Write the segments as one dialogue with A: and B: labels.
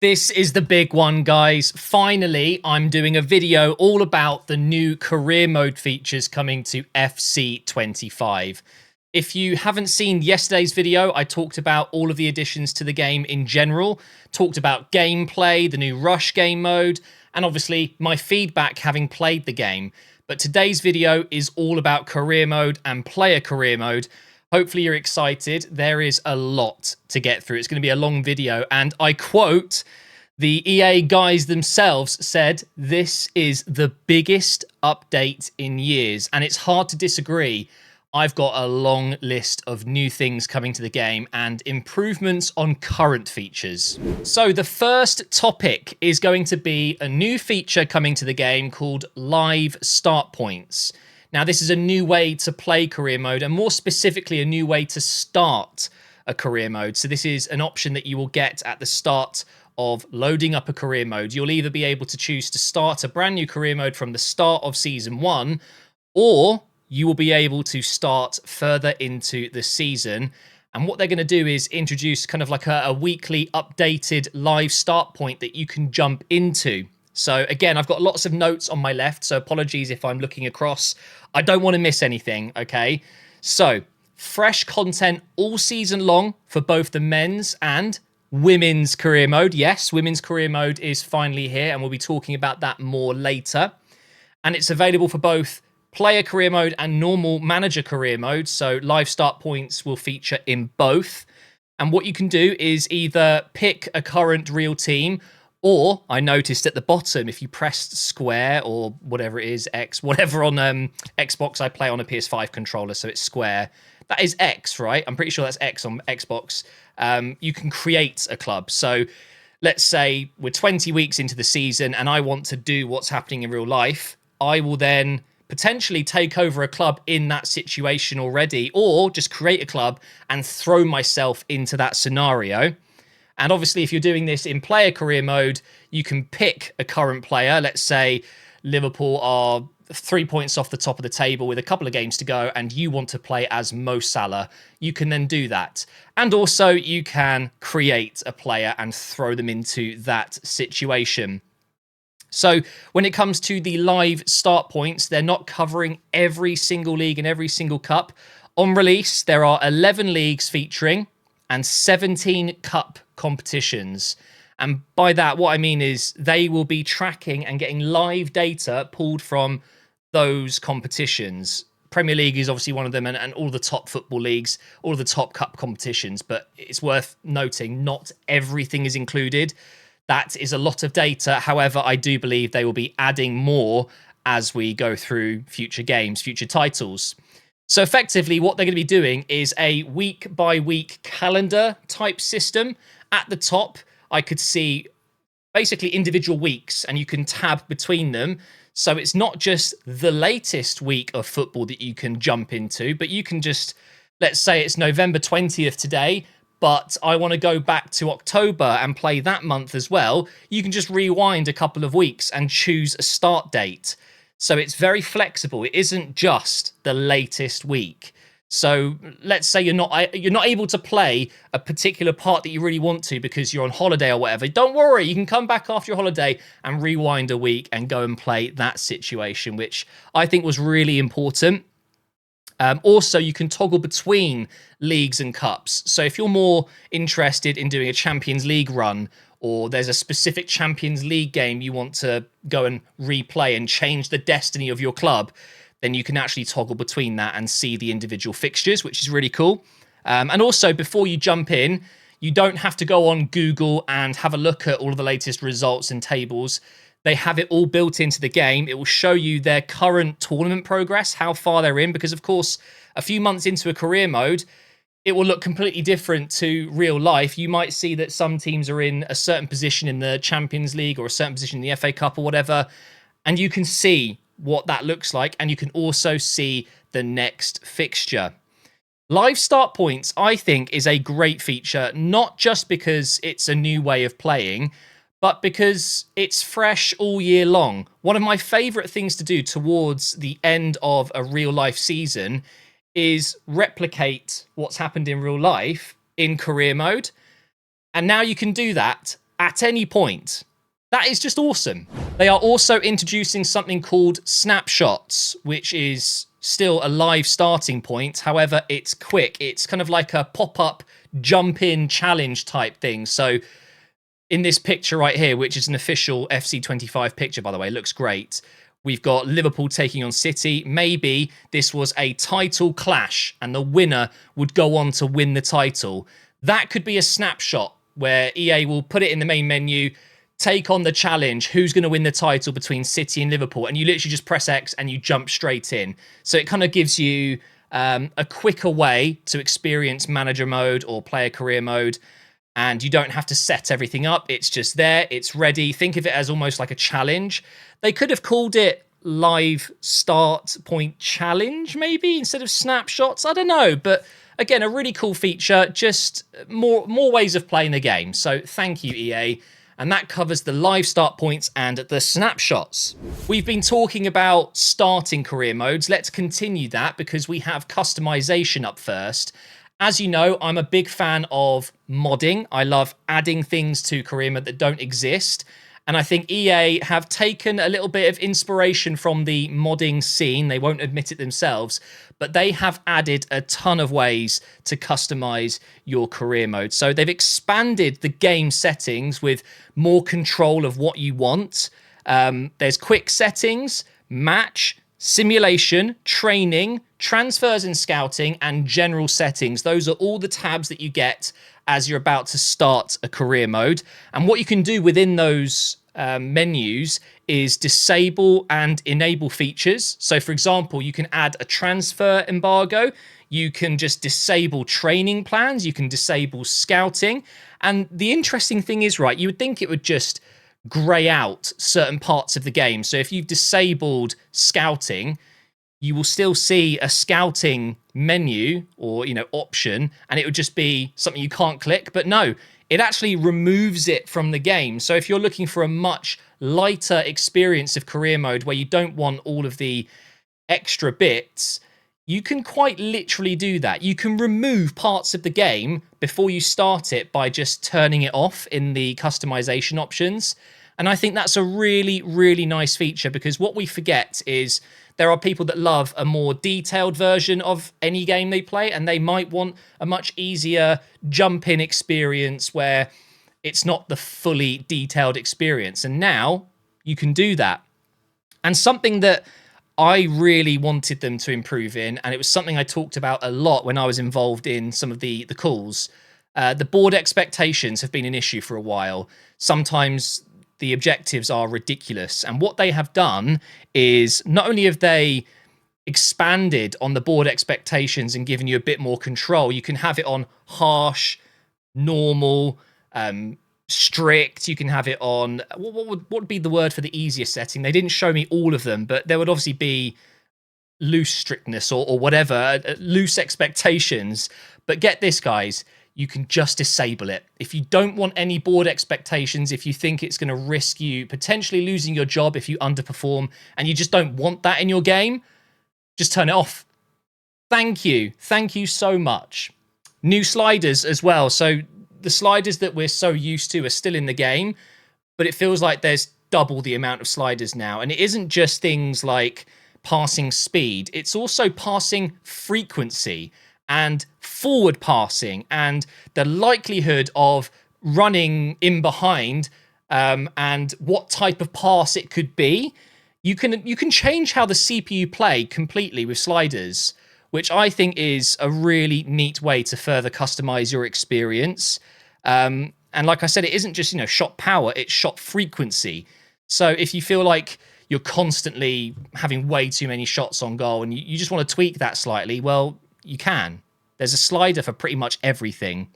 A: This is the big one, guys. Finally, I'm doing a video all about the new career mode features coming to FC25. If you haven't seen yesterday's video, I talked about all of the additions to the game in general, talked about gameplay, the new rush game mode, and obviously my feedback having played the game. But today's video is all about career mode and player career mode. Hopefully you're excited. There is a lot to get through. It's going to be a long video. And I quote, the EA guys themselves said, this is the biggest update in years. And it's hard to disagree. I've got a long list of new things coming to the game and improvements on current features. So the first topic is going to be a new feature coming to the game called live start points. Now, this is a new way to play career mode, and more specifically, a new way to start a career mode. So this is an option that you will get at the start of loading up a career mode. You'll either be able to choose to start a brand new career mode from the start of Season 1, or you will be able to start further into the season. And what they're going to do is introduce kind of like a weekly updated live start point that you can jump into. So again, I've got lots of notes on my left, so apologies if I'm looking across. I don't want to miss anything, okay? So, fresh content all season long for both the men's and women's career mode. Yes, women's career mode is finally here, and we'll be talking about that more later. And it's available for both player career mode and normal manager career mode, so live start points will feature in both. And what you can do is either pick a current real team, or I noticed at the bottom, if you pressed square or whatever it is, X, whatever on Xbox, I play on a PS5 controller, so it's square. That is X, right? I'm pretty sure that's X on Xbox. You can create a club. So let's say we're 20 weeks into the season and I want to do what's happening in real life. I will then potentially take over a club in that situation already, or just create a club and throw myself into that scenario. And obviously, if you're doing this in player career mode, you can pick a current player. Let's say Liverpool are 3 points off the top of the table with a couple of games to go, and you want to play as Mo Salah. You can then do that. And also, you can create a player and throw them into that situation. So when it comes to the live start points, they're not covering every single league and every single cup. On release, there are 11 leagues featuring and 17 cup competitions. And by that, what I mean is they will be tracking and getting live data pulled from those competitions. Premier League is obviously one of them, and all the top football leagues, all of the top cup competitions. But it's worth noting, not everything is included. That is a lot of data. However, I do believe they will be adding more as we go through future games, future titles. So effectively, what they're going to be doing is a week-by-week calendar type system. At the top, I could see basically individual weeks, and you can tab between them. So it's not just the latest week of football that you can jump into, but you can just, let's say it's November 20th today, but I want to go back to October and play that month as well. You can just rewind a couple of weeks and choose a start date. So it's very flexible. It isn't just the latest week. So let's say you're not able to play a particular part that you really want to because you're on holiday or whatever. Don't worry, you can come back after your holiday and rewind a week and go and play that situation, which I think was really important. Also, you can toggle between leagues and cups. So if you're more interested in doing a Champions League run, or there's a specific Champions League game you want to go and replay and change the destiny of your club, then you can actually toggle between that and see the individual fixtures, which is really cool. And also, before you jump in, you don't have to go on Google and have a look at all of the latest results and tables. They have it all built into the game. It will show you their current tournament progress, how far they're in, because of course, a few months into a career mode, it will look completely different to real life. You might see that some teams are in a certain position in the Champions League or a certain position in the FA Cup or whatever, and you can see what that looks like, and you can also see the next fixture. Live start points, I think, is a great feature, not just because it's a new way of playing, but because it's fresh all year long. One of my favorite things to do towards the end of a real life season is replicate what's happened in real life in career mode. And now you can do that at any point. That is just awesome. They are also introducing something called Snapshots, which is still a live starting point. However, it's quick. It's kind of like a pop-up jump-in challenge type thing. So in this picture right here, which is an official FC25 picture, by the way, it looks great. We've got Liverpool taking on City. Maybe this was a title clash and the winner would go on to win the title. That could be a snapshot where EA will put it in the main menu, take on the challenge, who's going to win the title between City and Liverpool, and you literally just press X and you jump straight in. So it kind of gives you a quicker way to experience manager mode or player career mode, and you don't have to set everything up. It's just there, it's ready. Think of it as almost like a challenge. They could have called it live start point challenge maybe instead of snapshots. I don't know, but again, a really cool feature, just more ways of playing the game. So thank you, EA. And that covers the live start points and the snapshots. We've been talking about starting career modes. Let's continue that because we have customization up first. As you know, I'm a big fan of modding. I love adding things to career mode that don't exist. And I think EA have taken a little bit of inspiration from the modding scene. They won't admit it themselves, but they have added a ton of ways to customize your career mode. So they've expanded the game settings with more control of what you want. There's quick settings, match, simulation, training, transfers and scouting, and general settings. Those are all the tabs that you get as you're about to start a career mode. And what you can do within those menus is disable and enable features. So for example, you can add a transfer embargo, you can just disable training plans, you can disable scouting. And the interesting thing is, right, you would think it would just grey out certain parts of the game. So if you've disabled scouting, you will still see a scouting menu or, option, and it would just be something you can't click. But no, it actually removes it from the game. So if you're looking for a much lighter experience of career mode where you don't want all of the extra bits, you can quite literally do that. You can remove parts of the game before you start it by just turning it off in the customization options. And I think that's a really, really nice feature, because what we forget is there are people that love a more detailed version of any game they play, and they might want a much easier jump-in experience where it's not the fully detailed experience. And now you can do that. And something that I really wanted them to improve in, and it was something I talked about a lot when I was involved in some of the calls, the board expectations have been an issue for a while. Sometimes the objectives are ridiculous. And what they have done is not only have they expanded on the board expectations and given you a bit more control, you can have it on harsh, normal, strict. You can have it on, what would be the word for the easiest setting? They didn't show me all of them, but there would obviously be loose strictness or whatever, loose expectations. But get this, guys, you can just disable it. If you don't want any board expectations, if you think it's going to risk you potentially losing your job if you underperform, and you just don't want that in your game, just turn it off. Thank you. Thank you so much. New sliders as well. So the sliders that we're so used to are still in the game, but it feels like there's double the amount of sliders now. And it isn't just things like passing speed, it's also passing frequency and forward passing and the likelihood of running in behind, and what type of pass it could be. You can change how the CPU play completely with sliders, which I think is a really neat way to further customize your experience. And like I said, it isn't just, shot power, it's shot frequency. So if you feel like you're constantly having way too many shots on goal and you just want to tweak that slightly, well, you can. There's a slider for pretty much everything.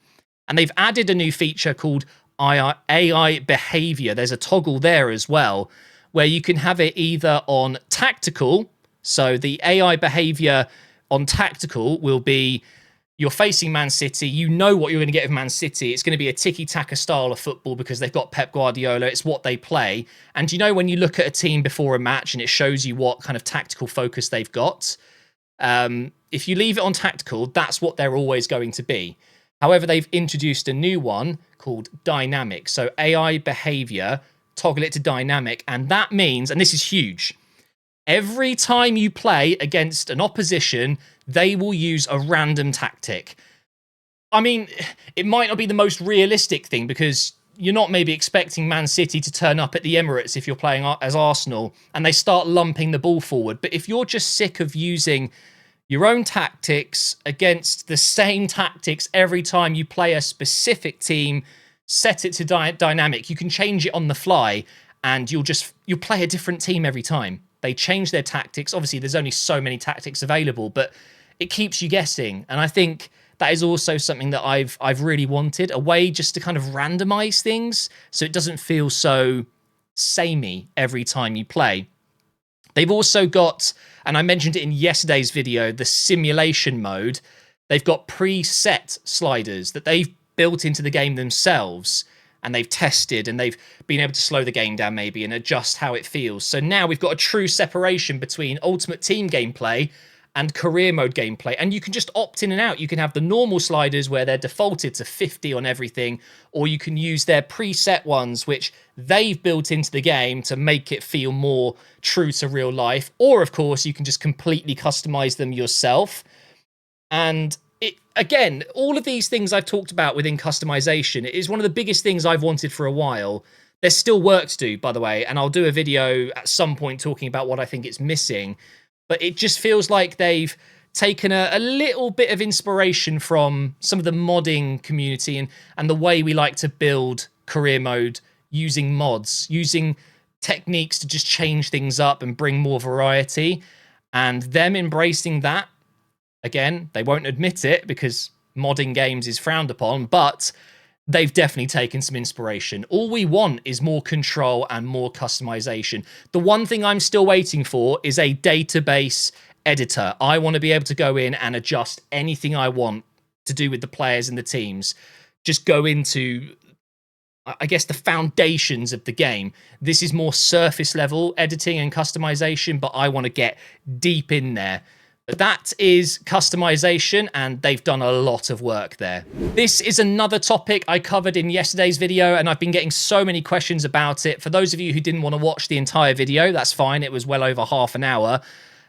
A: And they've added a new feature called AI behavior. There's a toggle there as well, where you can have it either on tactical. So the AI behavior on tactical will be, you're facing Man City, you know what you're going to get with Man City. It's going to be a tiki-taka style of football because they've got Pep Guardiola. It's what they play. And when you look at a team before a match and it shows you what kind of tactical focus they've got, if you leave it on tactical, that's what they're always going to be. However, they've introduced a new one called dynamic. So AI behavior, toggle it to dynamic. And that means, and this is huge, every time you play against an opposition, they will use a random tactic. I mean, it might not be the most realistic thing because you're not maybe expecting Man City to turn up at the Emirates if you're playing as Arsenal and they start lumping the ball forward. But if you're just sick of using your own tactics against the same tactics every time you play a specific team, set it to dynamic, you can change it on the fly and you'll play a different team every time. They change their tactics. Obviously, there's only so many tactics available, but it keeps you guessing. And I think that is also something that I've really wanted, a way just to kind of randomize things so it doesn't feel so samey every time you play. They've also got, and I mentioned it in yesterday's video, the simulation mode. They've got preset sliders that they've built into the game themselves, and they've tested and they've been able to slow the game down maybe and adjust how it feels. So now we've got a true separation between Ultimate Team gameplay and career mode gameplay, and you can just opt in and out. You can have the normal sliders where they're defaulted to 50 on everything, or you can use their preset ones which they've built into the game to make it feel more true to real life, or of course you can just completely customize them yourself. And again, all of these things I've talked about within customization is one of the biggest things I've wanted for a while. There's still work to do, by the way, and I'll do a video at some point talking about what I think it's missing. But it just feels like they've taken a little bit of inspiration from some of the modding community and the way we like to build career mode using mods, using techniques to just change things up and bring more variety. And them embracing that, again, they won't admit it because modding games is frowned upon, but they've definitely taken some inspiration. All we want is more control and more customization. The one thing I'm still waiting for is a database editor. I want to be able to go in and adjust anything I want to do with the players and the teams. Just go into, I guess, the foundations of the game. This is more surface level editing and customization, but I want to get deep in there. That is customization, and they've done a lot of work there. This is another topic I covered in yesterday's video, and I've been getting so many questions about it. For those of you who didn't want to watch the entire video, that's fine. It was well over half an hour,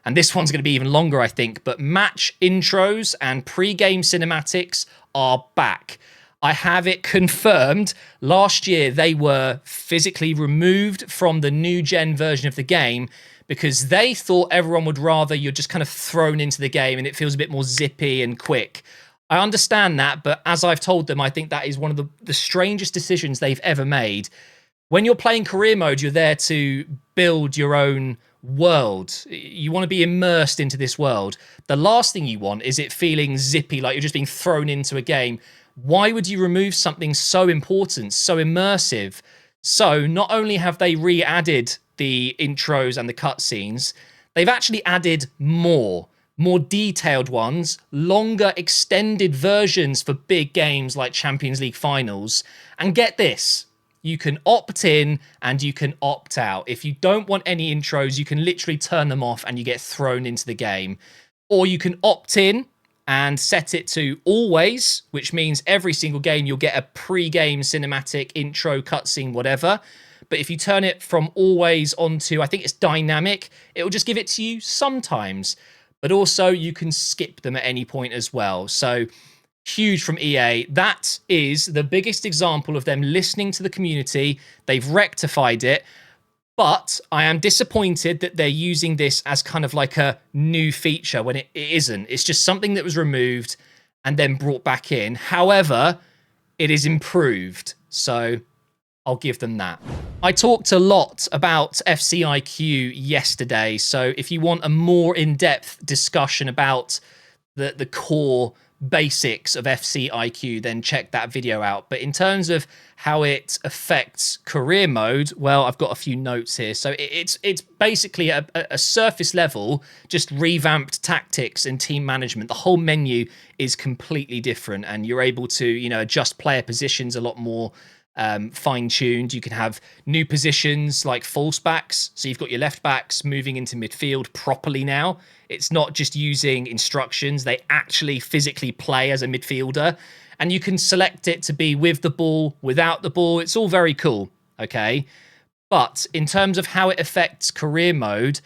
A: and this one's going to be even longer, I think. But match intros and pre-game cinematics are back. I have it confirmed. Last year, they were physically removed from the new gen version of the game because they thought everyone would rather you're just kind of thrown into the game and it feels a bit more zippy and quick. I understand that, but as I've told them, I think that is one of the strangest decisions they've ever made. When you're playing career mode, you're there to build your own world. You want to be immersed into this world. The last thing you want is it feeling zippy, like you're just being thrown into a game. Why would you remove something so important, so immersive? So not only have they re-added the intros and the cutscenes, they've actually added more detailed ones, longer extended versions for big games like Champions League finals. And get this, you can opt in and you can opt out. If you don't want any intros, you can literally turn them off and you get thrown into the game. Or you can opt in and set it to always, which means every single game you'll get a pre-game cinematic, intro, cutscene, whatever. But if you turn it from always onto, I think it's dynamic, it will just give it to you sometimes. But also you can skip them at any point as well. So huge from EA. That is the biggest example of them listening to the community. They've rectified it. But I am disappointed that they're using this as kind of like a new feature when it isn't. It's just something that was removed and then brought back in. However, it is improved. So I'll give them that. I talked a lot about FCIQ yesterday, so if you want a more in-depth discussion about the core basics of FCIQ, then check that video out. But in terms of how it affects career mode, well, I've got a few notes here. So it's basically a surface level, just revamped tactics and team management. The whole menu is completely different, and you're able to, adjust player positions a lot more. fine-tuned. You can have new positions like false backs. So you've got your left backs moving into midfield properly now. It's not just using instructions. They actually physically play as a midfielder. And you can select it to be with the ball, without the ball. It's all very cool, okay? But in terms of how it affects career mode,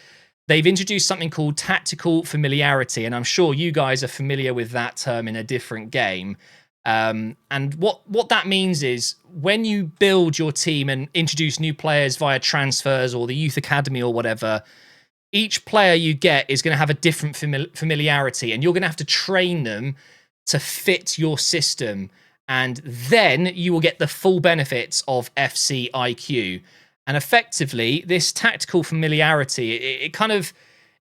A: they've introduced something called tactical familiarity. And I'm sure you guys are familiar with that term in a different game. And what that means is when you build your team and introduce new players via transfers or the youth academy or whatever, each player you get is going to have a different familiarity, and you're going to have to train them to fit your system. And then you will get the full benefits of FC IQ. And effectively, this tactical familiarity,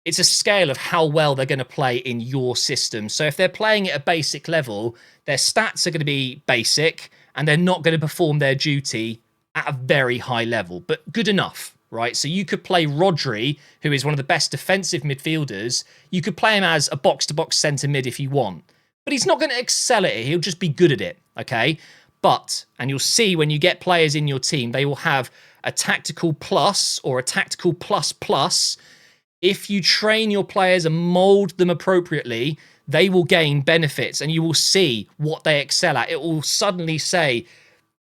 A: it's a scale of how well they're going to play in your system. So if they're playing at a basic level, their stats are going to be basic and they're not going to perform their duty at a very high level, but good enough, right? So you could play Rodri, who is one of the best defensive midfielders. You could play him as a box-to-box centre mid if you want, but he's not going to excel at it. He'll just be good at it, okay? But, and you'll see when you get players in your team, they will have a tactical plus or a tactical plus plus. If you train your players and mold them appropriately, they will gain benefits and you will see what they excel at. It will suddenly say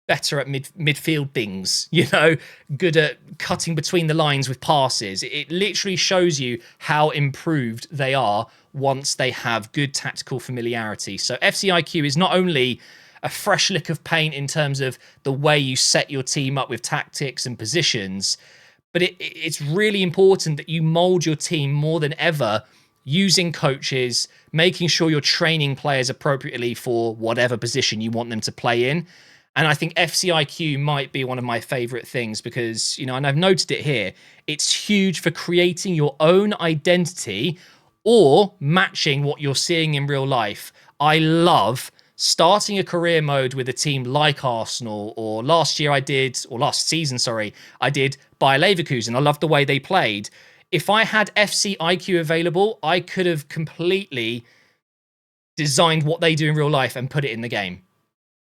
A: better at midfield things, you know, good at cutting between the lines with passes. It literally shows you how improved they are once they have good tactical familiarity. So FCIQ is not only a fresh lick of paint in terms of the way you set your team up with tactics and positions, but it's really important that you mold your team more than ever using coaches, making sure you're training players appropriately for whatever position you want them to play in. And I think FCIQ might be one of my favorite things because, you know, and I've noted it here, it's huge for creating your own identity or matching what you're seeing in real life. I love starting a career mode with a team like Arsenal, or last season, I did Bayer Leverkusen. I loved the way they played. If I had FC IQ available, I could have completely designed what they do in real life and put it in the game.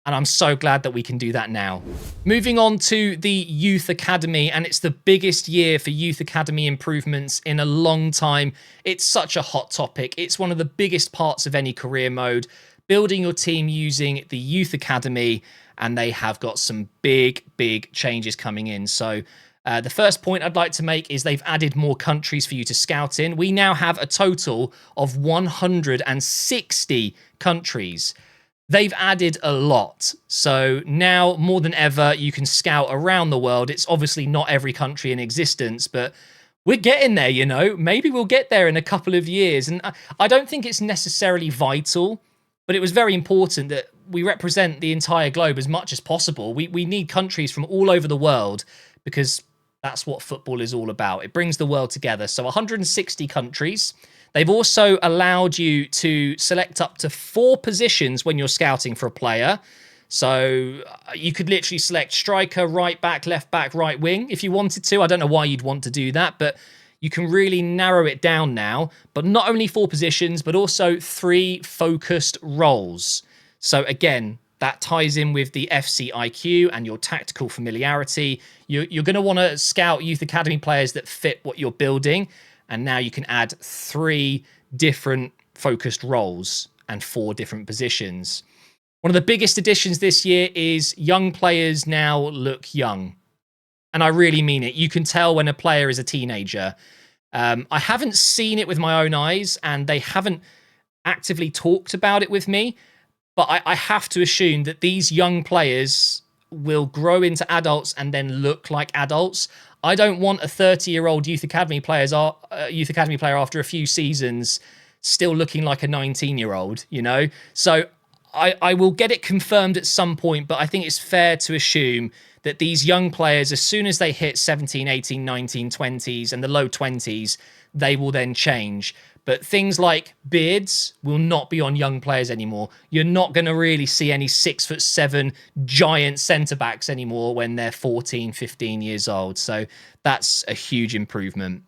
A: And I'm so glad that we can do that now. Moving on to the Youth Academy, and it's the biggest year for Youth Academy improvements in a long time. It's such a hot topic. It's one of the biggest parts of any career mode. Building your team using the Youth Academy, and they have got some big changes coming in. So the first point I'd like to make is they've added more countries for you to scout in. We now have a total of 160 countries. They've added a lot. So now more than ever, you can scout around the world. It's obviously not every country in existence, but we're getting there, you know. Maybe we'll get there in a couple of years. And I don't think it's necessarily vital, but it was very important that we represent the entire globe as much as possible. We need countries from all over the world because that's what football is all about. It brings the world together. So 160 countries. They've also allowed you to select up to 4 positions when you're scouting for a player. So you could literally select striker, right back, right wing if you wanted to. I don't know why you'd want to do that, but you can really narrow it down now. But not only 4 positions, but also 3 focused roles. So again, that ties in with the FC IQ and your tactical familiarity. You're going to want to scout Youth Academy players that fit what you're building. And now you can add 3 different focused roles and 4 different positions. One of the biggest additions this year is young players now look young. And I really mean it. You can tell when a player is a teenager. I haven't seen it with my own eyes, and they haven't actively talked about it with me. But I have to assume that these young players will grow into adults and then look like adults. I don't want a 30-year-old Youth Academy player after a few seasons still looking like a 19-year-old, you know? So I will get it confirmed at some point, but I think it's fair to assume that these young players, as soon as they hit 17, 18, 19, 20s and the low 20s, they will then change. But things like beards will not be on young players anymore. You're not going to really see any 6'7" giant centre-backs anymore when they're 14, 15 years old. So that's a huge improvement.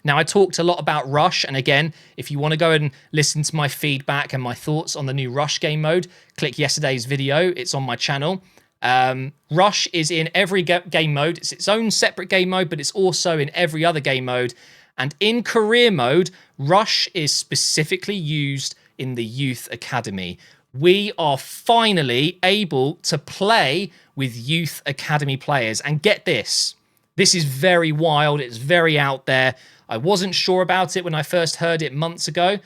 A: Now, I talked a lot about Rush, and again, if you want to go and listen to my feedback and my thoughts on the new Rush game mode, click yesterday's video. It's on my channel. Rush is in every game mode. It's its own separate game mode, but it's also in every other game mode. And in career mode, Rush is specifically used in the Youth Academy. We are finally able to play with Youth Academy players. And get this, this is very wild. It's very out there. I wasn't sure about it when I first heard it months ago,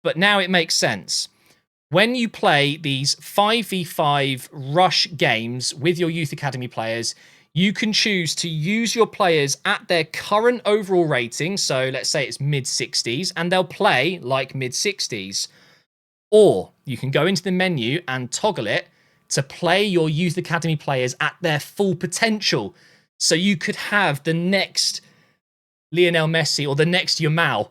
A: but now it makes sense. When you play these 5v5 rush games with your Youth Academy players, you can choose to use your players at their current overall rating. So let's say it's mid-60s, and they'll play like mid-60s. Or you can go into the menu and toggle it to play your Youth Academy players at their full potential. So you could have the next Lionel Messi or the next Yamal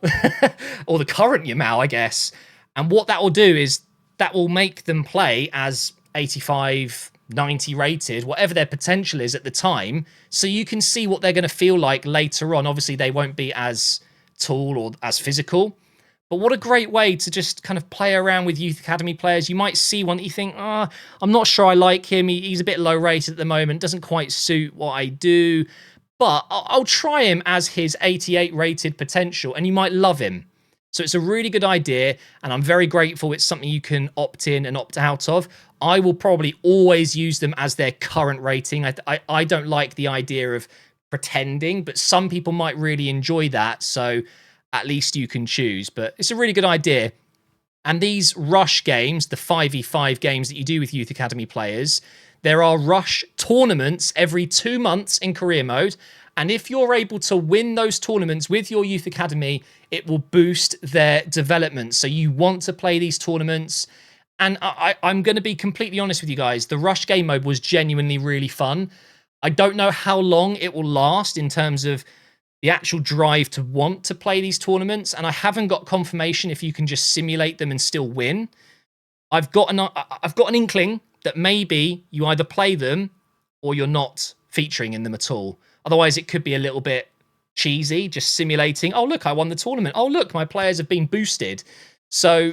A: or the current Yamal, I guess. And what that will do is that will make them play as 85, 90 rated, whatever their potential is at the time. So you can see what they're going to feel like later on. Obviously, they won't be as tall or as physical. But what a great way to just kind of play around with Youth Academy players. You might see one that you think, I'm not sure I like him. He's a bit low rated at the moment. Doesn't quite suit what I do. But I'll try him as his 88 rated potential, and you might love him. So it's a really good idea, and I'm very grateful it's something you can opt in and opt out of. I will probably always use them as their current rating. I don't like the idea of pretending, but some people might really enjoy that, so at least you can choose. But it's a really good idea. And these rush games, the 5v5 games that you do with Youth Academy players, there are rush tournaments every 2 months in career mode. And if you're able to win those tournaments with your Youth Academy, it will boost their development. So you want to play these tournaments. And I'm going to be completely honest with you guys. The rush game mode was genuinely really fun. I don't know how long it will last in terms of the actual drive to want to play these tournaments. And I haven't got confirmation if you can just simulate them and still win. I've got an inkling that maybe you either play them or you're not featuring in them at all. Otherwise, it could be a little bit cheesy, just simulating, oh, look, I won the tournament. Oh, look, my players have been boosted. So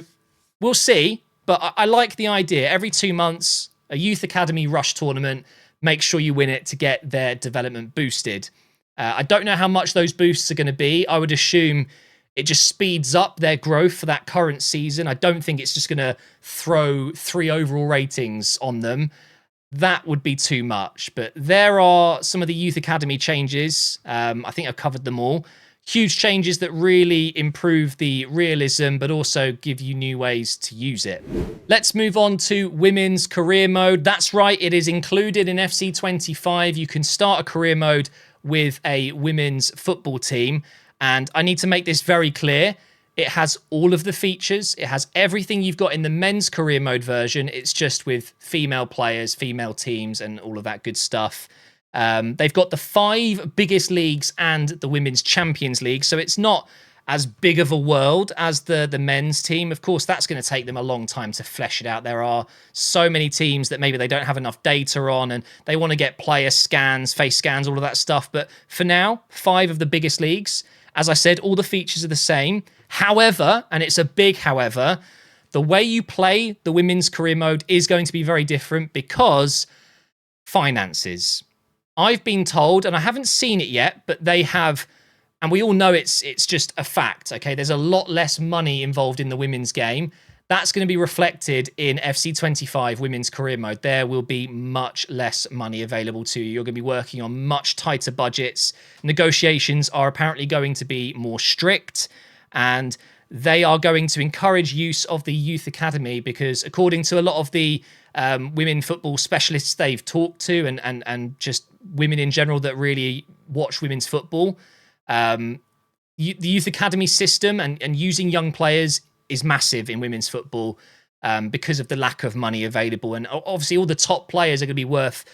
A: we'll see. But I like the idea. Every 2 months, a Youth Academy rush tournament, make sure you win it to get their development boosted. I don't know how much those boosts are going to be. I would assume it just speeds up their growth for that current season. I don't think it's just going to throw 3 overall ratings on them. That would be too much. But there are some of the Youth Academy changes. I think I've covered them all. Huge changes that really improve the realism, but also give you new ways to use it. Let's move on to women's career mode. That's right, it is included in FC25. You can start a career mode with a women's football team. And I need to make this very clear. It has all of the features. It has everything you've got in the men's career mode version. It's just with female players, female teams, and all of that good stuff. They've got the 5 biggest leagues and the Women's Champions League. So it's not as big of a world as the men's team. Of course, that's going to take them a long time to flesh it out. There are so many teams that maybe they don't have enough data on, and they want to get player scans, face scans, all of that stuff. But for now, 5 of the biggest leagues. As I said, all the features are the same. However, and it's a big however, the way you play the women's career mode is going to be very different because finances. I've been told, and I haven't seen it yet, but they have, and we all know it's just a fact, okay? There's a lot less money involved in the women's game. That's going to be reflected in FC25 women's career mode. There will be much less money available to you. You're going to be working on much tighter budgets. Negotiations are apparently going to be more strict, and they are going to encourage use of the Youth Academy because according to a lot of the women football specialists they've talked to and just women in general that really watch women's football, the Youth Academy system and using young players is massive in women's football because of the lack of money available. And obviously all the top players are going to be worth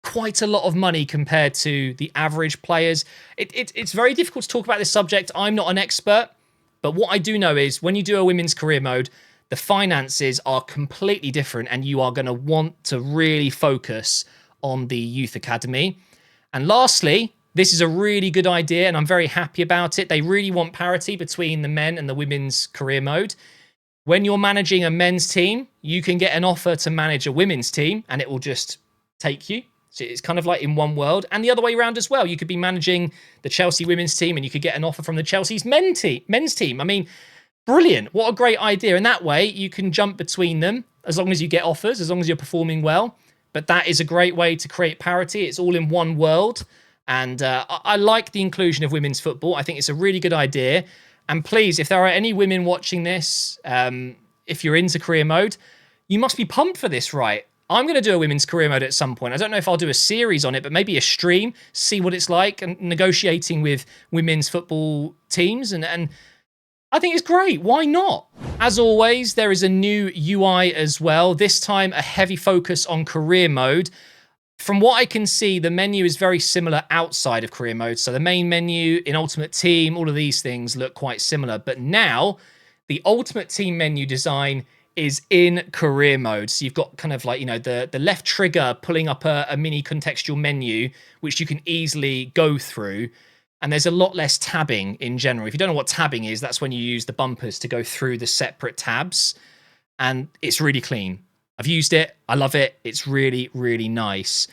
A: quite a lot of money compared to the average players. It's very difficult to talk about this subject. I'm not an expert, but what I do know is when you do a women's career mode, the finances are completely different and you are going to want to really focus on the Youth Academy. And lastly, this is a really good idea and I'm very happy about it. They really want parity between the men and the women's career mode. When you're managing a men's team, you can get an offer to manage a women's team and it will just take you. So it's kind of like in one world, and the other way around as well. You could be managing the Chelsea women's team and you could get an offer from the Chelsea's men's team. I mean, brilliant. What a great idea. And that way you can jump between them as long as you get offers, as long as you're performing well. But that is a great way to create parity. It's all in one world. And I like the inclusion of women's football. I think it's a really good idea. And please, if there are any women watching this, if you're into career mode, you must be pumped for this, right? I'm going to do a women's career mode at some point. I don't know if I'll do a series on it, but maybe a stream, see what it's like, and negotiating with women's football teams. And I think it's great. Why not? As always, there is a new UI as well. This time, a heavy focus on career mode. From what I can see, the menu is very similar outside of career mode. So the main menu in Ultimate Team, all of these things look quite similar. But now, the Ultimate Team menu design is in career mode. So you've got kind of like, you know, the left trigger pulling up a mini contextual menu, which you can easily go through. And there's a lot less tabbing in general. If you don't know what tabbing is, that's when you use the bumpers to go through the separate tabs. And it's really clean. I've used it. I love it. It's really, really nice.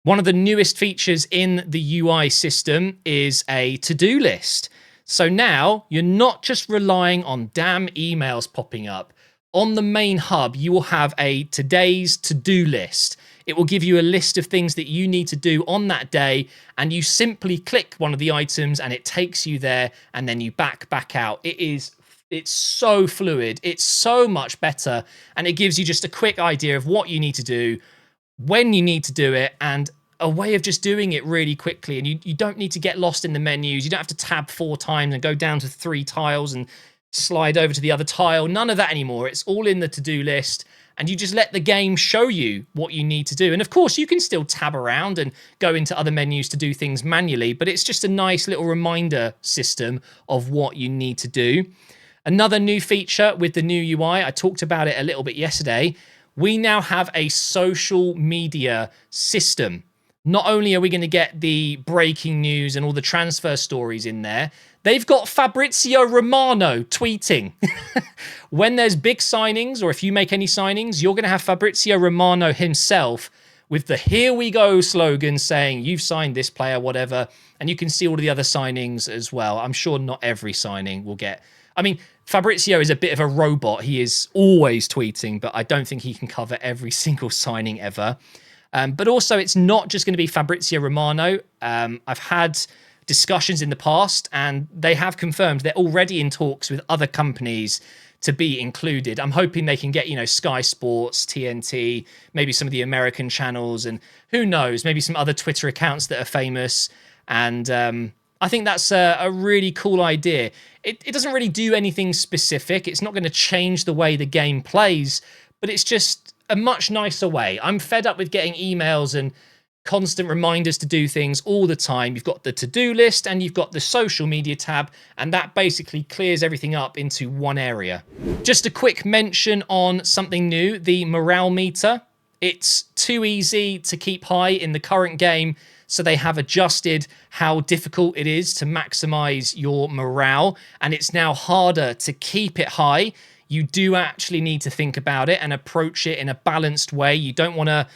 A: One of the newest features in the UI system is a to-do list. So now you're not just relying on damn emails popping up. On the main hub, you will have a today's to-do list. It will give you a list of things that you need to do on that day, and you simply click one of the items and it takes you there, and then you back out. It's so fluid. It's so much better, and it gives you just a quick idea of what you need to do, when you need to do it, and a way of just doing it really quickly. And you don't need to get lost in the menus. You don't have to tab 4 times and go down to 3 tiles and slide over to the other tile. None of that anymore. It's all in the to-do list, and you just let the game show you what you need to do. And of course, you can still tab around and go into other menus to do things manually, but it's just a nice little reminder system of what you need to do. Another new feature with the new UI, I talked about it a little bit yesterday, we now have a social media system. Not only are we going to get the breaking news and all the transfer stories in there, they've got Fabrizio Romano tweeting. When there's big signings, or if you make any signings, you're going to have Fabrizio Romano himself with the "Here we go" slogan saying, "You've signed this player," whatever. And you can see all of the other signings as well. I'm sure not every signing will get... I mean, Fabrizio is a bit of a robot. He is always tweeting, but I don't think he can cover every single signing ever. But also, it's not just going to be Fabrizio Romano. I've had discussions in the past, and they have confirmed they're already in talks with other companies to be included. I'm hoping they can get, you know, Sky Sports, TNT, maybe some of the American channels, and who knows, maybe some other Twitter accounts that are famous. And I think that's a really cool idea. It doesn't really do anything specific. It's not going to change the way the game plays, but it's just a much nicer way. I'm fed up with getting emails and constant reminders to do things all the time. You've got the to-do list and you've got the social media tab, and that basically clears everything up into one area. Just a quick mention on something new, the morale meter. It's too easy to keep high in the current game, so they have adjusted how difficult it is to maximize your morale, and it's now harder to keep it high. You do actually need to think about it and approach it in a balanced way. You don't want to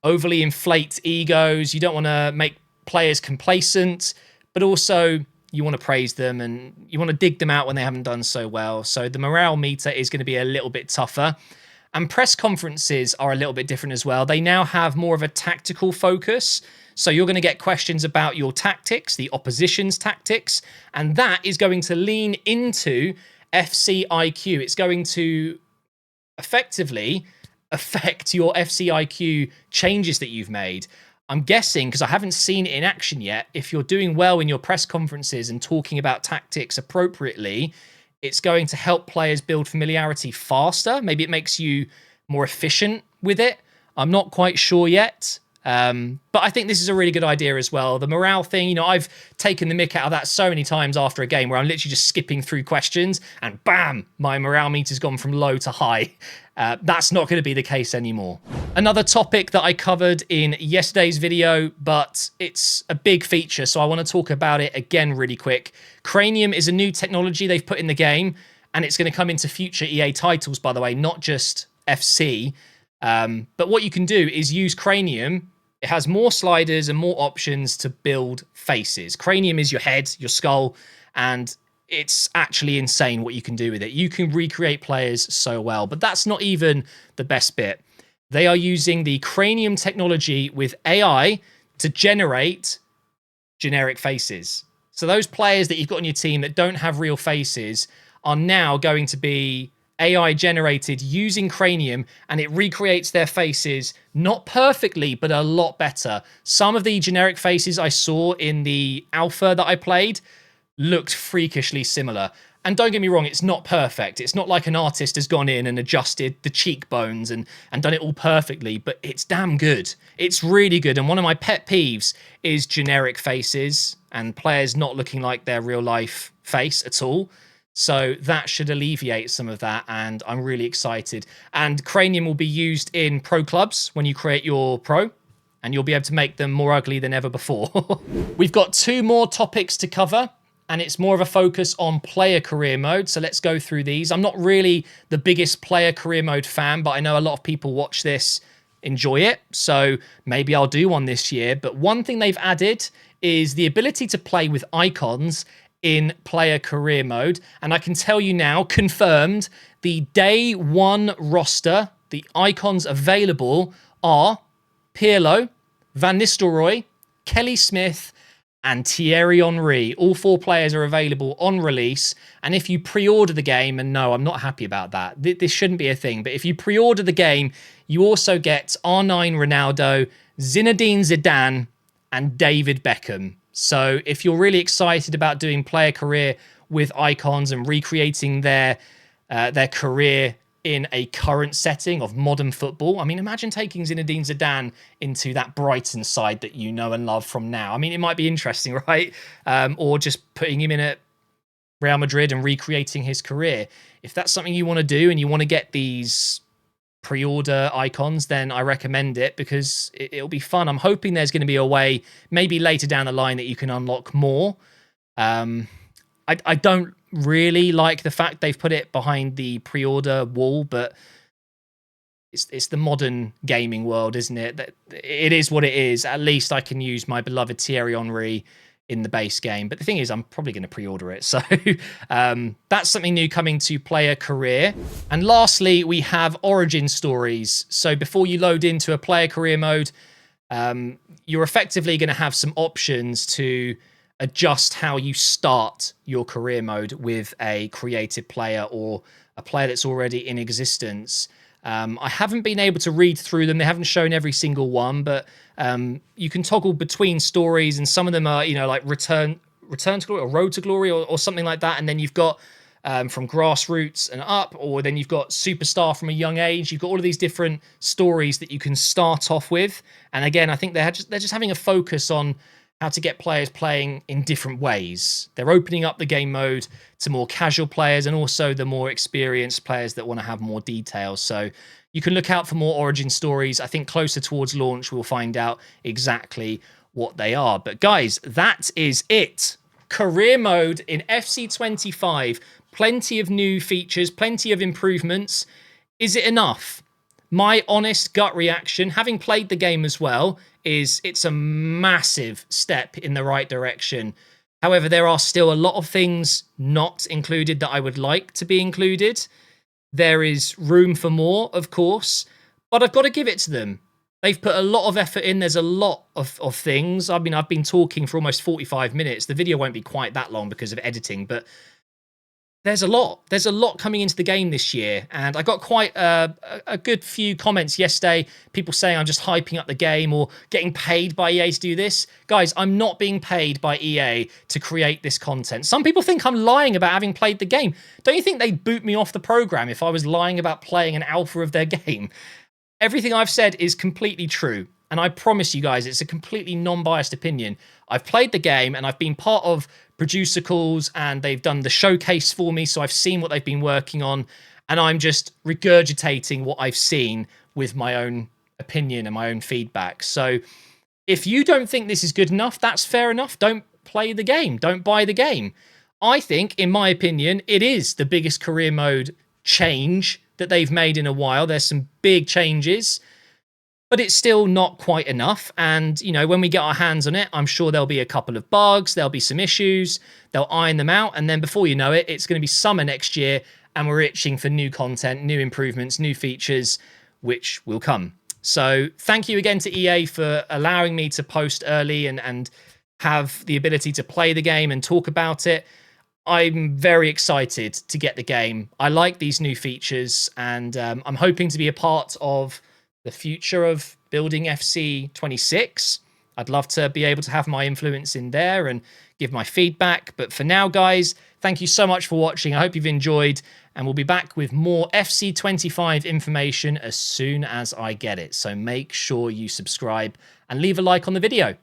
A: overly inflate egos. You don't want to make players complacent, but also you want to praise them and you want to dig them out when they haven't done so well. So the morale meter is going to be a little bit tougher. And press conferences are a little bit different as well. They now have more of a tactical focus. So you're going to get questions about your tactics, the opposition's tactics, and that is going to lean into FC IQ. It's going to effectively affect your FC IQ changes that you've made. I'm guessing, because I haven't seen it in action yet, if you're doing well in your press conferences and talking about tactics appropriately, it's going to help players build familiarity faster. Maybe it makes you more efficient with it. I'm not quite sure yet. But I think this is a really good idea as well. The morale thing, you know, I've taken the mick out of that so many times after a game where I'm literally just skipping through questions and bam, my morale meter's gone from low to high. That's not going to be the case anymore. Another topic that I covered in yesterday's video, but it's a big feature, so I want to talk about it again really quick. Cranium is a new technology they've put in the game, and it's going to come into future EA titles, by the way, not just FC. But what you can do is use Cranium It has more sliders and more options to build faces. Cranium is your head, your skull, and it's actually insane what you can do with it. You can recreate players so well, but that's not even the best bit. They are using the Cranium technology with AI to generate generic faces. So those players that you've got on your team that don't have real faces are now going to be AI generated using Cranium, and it recreates their faces, not perfectly, but a lot better. Some of the generic faces I saw in the alpha that I played looked freakishly similar. And don't get me wrong, it's not perfect. It's not like an artist has gone in and adjusted the cheekbones and done it all perfectly, but it's damn good. It's really good. And one of my pet peeves is generic faces and players not looking like their real life face at all. So that should alleviate some of that, and I'm really excited. And Cranium will be used in pro clubs when you create your pro, and you'll be able to make them more ugly than ever before. We've got 2 more topics to cover, and it's more of a focus on player career mode. So let's go through these. I'm not really the biggest player career mode fan, but I know a lot of people watch this, enjoy it. So maybe I'll do one this year. But one thing they've added is the ability to play with icons in player career mode. And I can tell you now, confirmed, the day 1 roster, the icons available are Pirlo, Van Nistelrooy, Kelly Smith, and Thierry Henry. All 4 players are available on release. And if you pre-order the game, and no, I'm not happy about that. This shouldn't be a thing. But if you pre-order the game, you also get R9 Ronaldo, Zinedine Zidane, and David Beckham. So if you're really excited about doing player career with icons and recreating their career in a current setting of modern football, I mean, imagine taking Zinedine Zidane into that Brighton side that you know and love from now. I mean, it might be interesting, right? Or just putting him in at Real Madrid and recreating his career. If that's something you want to do and you want to get these pre-order icons, then I recommend it because it'll be fun. I'm hoping there's going to be a way, maybe later down the line, that you can unlock more. I don't really like the fact they've put it behind the pre-order wall, but it's the modern gaming world, isn't it? That it is what it is. At least I can use my beloved Thierry Henry in the base game. But the thing is, I'm probably going to pre-order it. So that's something new coming to player career. And lastly, we have origin stories. So before you load into a player career mode, you're effectively going to have some options to adjust how you start your career mode with a created player or a player that's already in existence. I haven't been able to read through them. They haven't shown every single one, but you can toggle between stories, and some of them are, you know, like Return to Glory or Road to Glory or something like that. And then you've got from grassroots and up, or then you've got Superstar from a young age. You've got all of these different stories that you can start off with. And again, I think they're just having a focus on how to get players playing in different ways. They're opening up the game mode to more casual players and also the more experienced players that want to have more details. So you can look out for more origin stories. I think closer towards launch, we'll find out exactly what they are. But guys, that is it. Career mode in FC25. Plenty of new features, plenty of improvements. Is it enough? My honest gut reaction, having played the game as well, is it's a massive step in the right direction. However, there are still a lot of things not included that I would like to be included. There is room for more, of course, but I've got to give it to them. They've put a lot of effort in. There's a lot of things. I mean, I've been talking for almost 45 minutes. The video won't be quite that long because of editing, but there's a lot. There's a lot coming into the game this year. And I got quite a good few comments yesterday. People saying I'm just hyping up the game or getting paid by EA to do this. Guys, I'm not being paid by EA to create this content. Some people think I'm lying about having played the game. Don't you think they'd boot me off the program if I was lying about playing an alpha of their game? Everything I've said is completely true. And I promise you guys, it's a completely non-biased opinion. I've played the game and I've been part of producer calls and they've done the showcase for me. So I've seen what they've been working on and I'm just regurgitating what I've seen with my own opinion and my own feedback. So if you don't think this is good enough, that's fair enough. Don't play the game. Don't buy the game. I think, in my opinion, it is the biggest career mode change that they've made in a while. There's some big changes. but it's still not quite enough. And, you know, when we get our hands on it, I'm sure there'll be a couple of bugs, there'll be some issues, they'll iron them out. And then before you know it, it's going to be summer next year and we're itching for new content, new improvements, new features, which will come. So thank you again to EA for allowing me to post early and have the ability to play the game and talk about it. I'm very excited to get the game. I like these new features, and I'm hoping to be a part of the future of building FC 26. I'd love to be able to have my influence in there and give my feedback. But for now, guys, thank you so much for watching. I hope you've enjoyed, and we'll be back with more FC 25 information as soon as I get it. So make sure you subscribe and leave a like on the video.